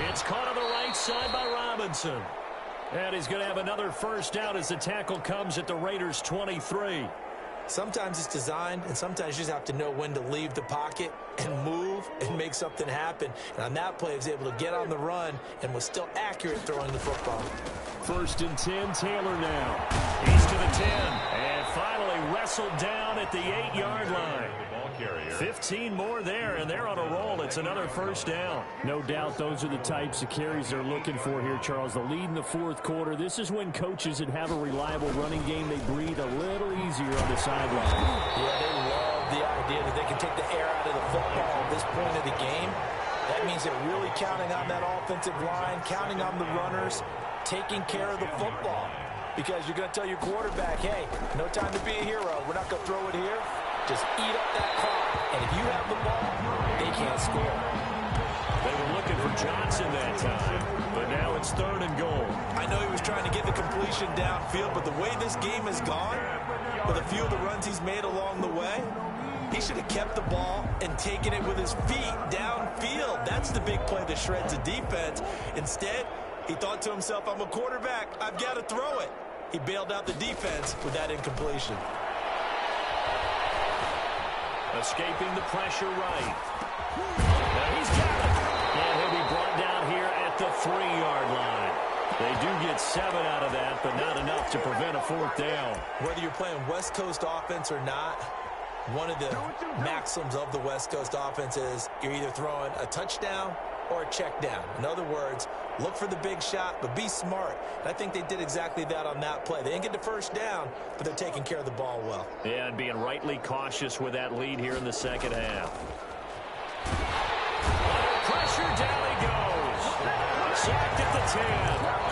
Speaker 3: It's caught on the right side by Robinson. And he's going to have another first down as the tackle comes at the Raiders' 23.
Speaker 7: Sometimes it's designed, and sometimes you just have to know when to leave the pocket and move and make something happen. And on that play, he was able to get on the run and was still accurate throwing the football.
Speaker 3: 1st and 10, Taylor now. He's to the 10. And finally wrestled down at the 8-yard line. 15 more there, and they're on a roll. It's another first down. No doubt those are the types of carries they're looking for here, Charles. The lead in the fourth quarter. This is when coaches that have a reliable running game, they breathe a little easier on the sideline.
Speaker 7: Yeah, they love the idea that they can take the air out of the football at this point of the game. That means they're really counting on that offensive line, counting on the runners, taking care of the football. Because you're going to tell your quarterback, hey, no time to be a hero. We're not going to throw it here. Just eat up that clock. And if you have the ball, they can't score.
Speaker 3: They were looking for Johnson that time, but now it's 3rd and goal.
Speaker 7: I know he was trying to get the completion downfield, but the way this game has gone, with a few of the runs he's made along the way, he should have kept the ball and taken it with his feet downfield. That's the big play that shreds the defense. Instead, he thought to himself, I'm a quarterback. I've got to throw it. He bailed out the defense with that incompletion.
Speaker 3: Escaping the pressure right. Now he's got it. And he'll be brought down here at the 3-yard line. They do get 7 out of that, but not enough to prevent a 4th down.
Speaker 7: Whether you're playing West Coast offense or not, one of the maxims of the West Coast offense is you're either throwing a touchdown or a check down. In other words, look for the big shot, but be smart. And I think they did exactly that on that play. They didn't get the first down, but they're taking care of the ball well.
Speaker 3: Yeah, and being rightly cautious with that lead here in the second half. Pressure, down he goes. Sacked at the 10.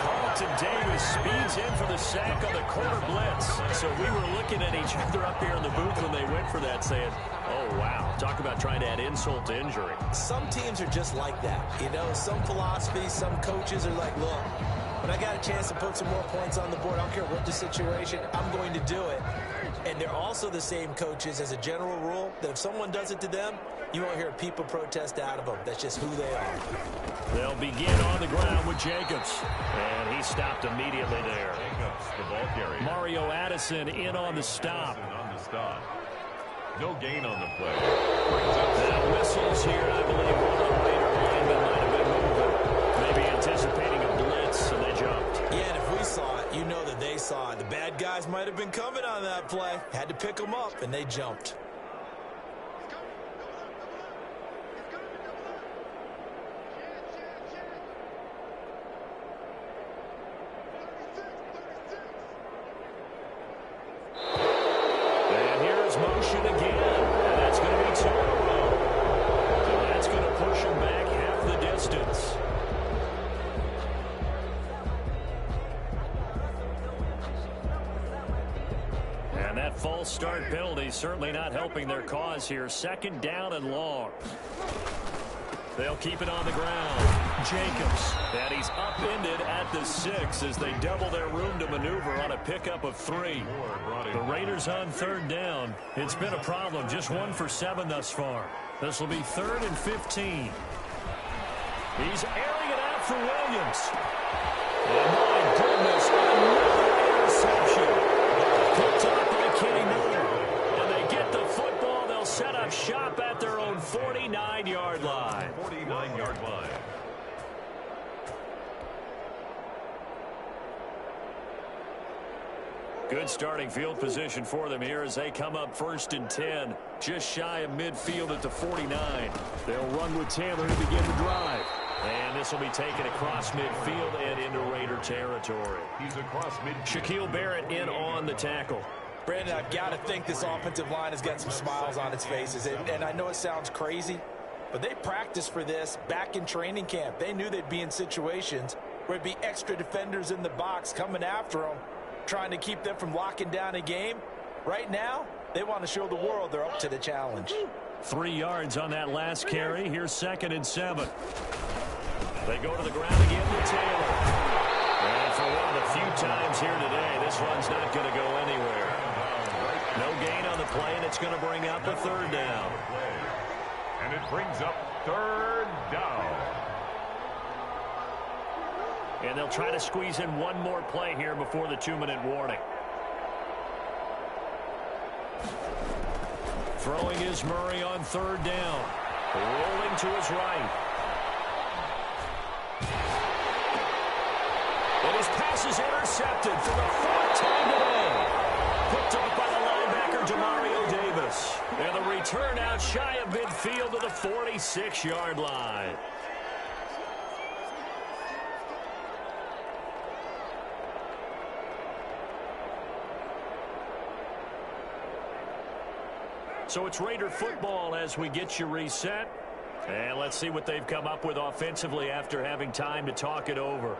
Speaker 3: Carlton Davis speeds in for the sack on the quarter blitz. So we were looking at each other up here in the booth when they went for that, saying, oh, wow. Talk about trying to add insult to injury.
Speaker 7: Some teams are just like that. You know, some philosophies, some coaches are like, look, when I got a chance to put some more points on the board, I don't care what the situation, I'm going to do it. And they're also the same coaches as a general rule that if someone does it to them, you won't hear people protest out of them. That's just who they are.
Speaker 3: They'll begin on the ground with Jacobs. And he stopped immediately there.
Speaker 6: Jacobs, the ball carrier.
Speaker 3: Mario Addison in on the stop.
Speaker 6: No gain on the play.
Speaker 3: Now whistles here, I believe one of the Raider linemen might have been moving. Maybe anticipating a blitz, and they jumped.
Speaker 7: Yeah, and if we saw it, you know that they saw it. The bad guys might have been coming on that play. Had to pick them up, and they jumped.
Speaker 3: motion again, and that's going to be 2 in a row. So that's going to push them back half the distance. And that false start penalty certainly not helping their cause here. 2nd down and long. They'll keep it on the ground. Jacobs, and he's upended at the 6 as they double their room to maneuver on a pickup of 3. The Raiders on 3rd down. It's been a problem. Just 1 for 7 thus far. This will be 3rd and 15. He's airing it out for Williams. And my goodness, another interception. Picked up by Kenny Miller. And they get the football. They'll set up shop at their own 49-yard line.
Speaker 6: 49-yard line.
Speaker 3: Good starting field position for them here as they come up 1st and 10. Just shy of midfield at the 49. They'll run with Taylor to begin the drive. And this will be taken across midfield and into Raider territory.
Speaker 6: He's across midfield.
Speaker 3: Shaquille Barrett in on the tackle.
Speaker 8: Brandon, I've got to think this offensive line has got some smiles on its faces. And I know it sounds crazy, but they practiced for this back in training camp. They knew they'd be in situations where there'd be extra defenders in the box coming after them, trying to keep them from locking down a game. Right now, they want to show the world they're up to the challenge.
Speaker 3: 3 yards on that last carry. Here's 2nd and 7. They go to the ground again with Taylor. And for one of the few times here today, this one's not going to go anywhere. No gain on the play, and it's going to bring up a 3rd down.
Speaker 6: And it brings up 3rd down.
Speaker 3: And they'll try to squeeze in one more play here before the 2-minute warning. Throwing is Murray on 3rd down. Rolling to his right. And his pass is intercepted for the 4th time today. Picked up by the linebacker, Demario Davis. And the return out shy of midfield to the 46-yard line. So it's Raider football as we get you reset. And let's see what they've come up with offensively after having time to talk it over.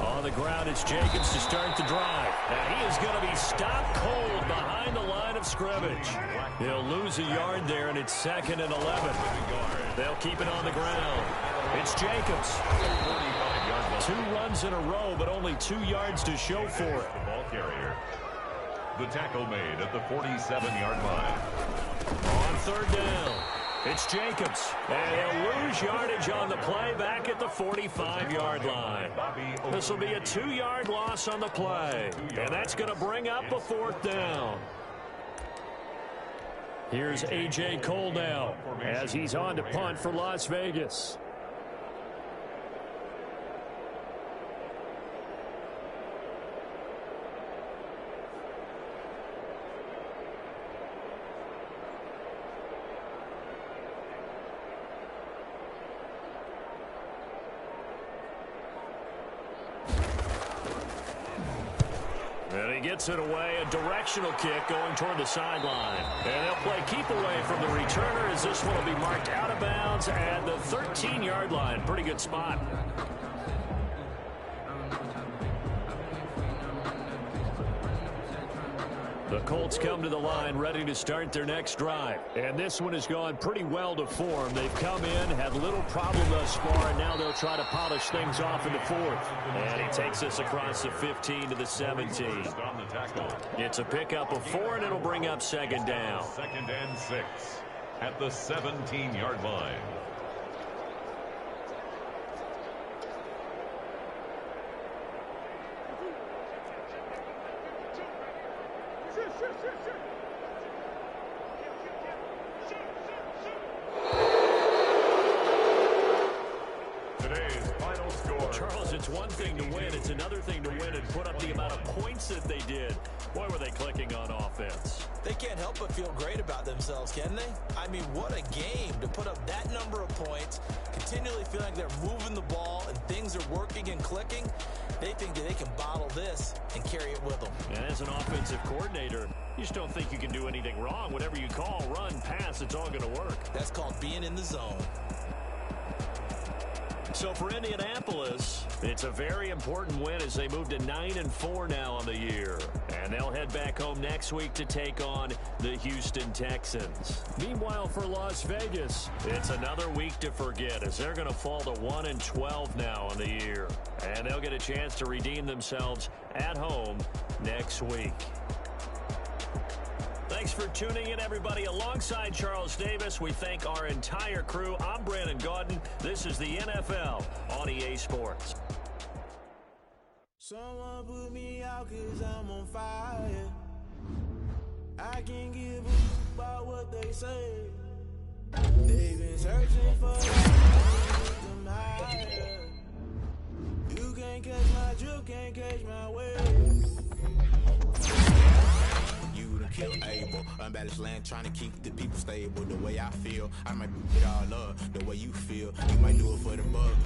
Speaker 3: On the ground, it's Jacobs to start the drive. And he is going to be stopped cold behind the line of scrimmage. He'll lose a yard there, and it's 2nd and 11. They'll keep it on the ground. It's Jacobs. 2 runs in a row, but only 2 yards to show for it.
Speaker 6: The ball carrier. The tackle made at the 47-yard line.
Speaker 3: On 3rd down, it's Jacobs. And he'll lose yardage on the play back at the 45-yard line. This will be a 2-yard loss on the play. And that's going to bring up a 4th down. Here's A.J. Cole now as he's on to punt for Las Vegas. And he gets it away, a directional kick going toward the sideline. And they'll play keep away from the returner as this one will be marked out of bounds at the 13-yard line. Pretty good spot. The Colts come to the line ready to start their next drive. And this one has gone pretty well to form. They've come in, had little problem thus far, and now they'll try to polish things off in the 4th. And he takes us across the 15 to the 17. It's a pickup of 4, and it'll bring up 2nd down.
Speaker 6: 2nd and 6 at the 17-yard line. Today's final score.
Speaker 3: Charles, it's one thing to win. It's another thing to win and put up the amount of points that they did. Boy, were they clicking on offense.
Speaker 8: They can't help but feel great about themselves, can they? I mean, what a game to put up that number of points, continue
Speaker 7: continually feel like they're moving the ball and things are working and clicking, they think that they can bottle this and carry it with them.
Speaker 9: And as an offensive coordinator, you just don't think you can do anything wrong. Whatever you call, run, pass, it's all going to work.
Speaker 7: That's called being in the zone.
Speaker 9: So for Indianapolis, it's a very important win as they move to 9-4 now on the year. And they'll head back home next week to take on the Houston Texans. Meanwhile, for Las Vegas, it's another week to forget as they're going to fall to 1-12 now on the year. And they'll get a chance to redeem themselves at home next week. Thanks for tuning in, everybody. Alongside Charles Davis, we thank our entire crew. I'm Brandon Gaudin. This is the NFL on EA Sports.
Speaker 4: Someone put me out 'cause I'm on fire. I can't give a f*** about what they say. They've been searching for them higher. You can't catch my drift, can't catch my wave.
Speaker 5: Kill Abel, unbalanced land, trying to keep the people stable. The way I feel, I might it all up. The way you feel, you might do it for the buck.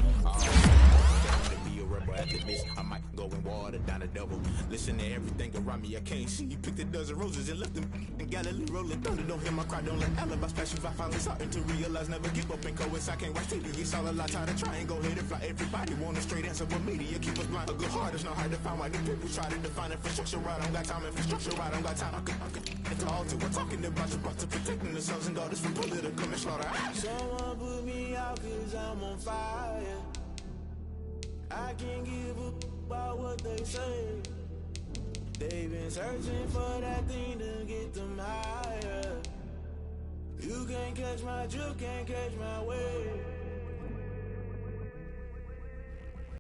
Speaker 5: To be a rebel activist, I might go and water down the double. Listen to everything around me, I can't see. Picked a dozen roses and left them in Galilee rolling thunder. Don't hear my cry, don't let alibis pass you. I finally starting to realize, never give up and coincide. I can't watch TV, it's all a lot. Try to try and go ahead and fly. Everybody want a straight answer, but media keep us blind. A good heart is not hard to find. Why the people try to define infrastructure right? I don't got time, infrastructure right, I don't got time. I could talk to. We're talking about protecting the sons and daughters from political and slaughter.
Speaker 4: Someone put me out 'cause I'm on fire. I can't give a f*** about what they say. They've been searching for that thing to get them higher. You can't catch my drift, can't catch my wave.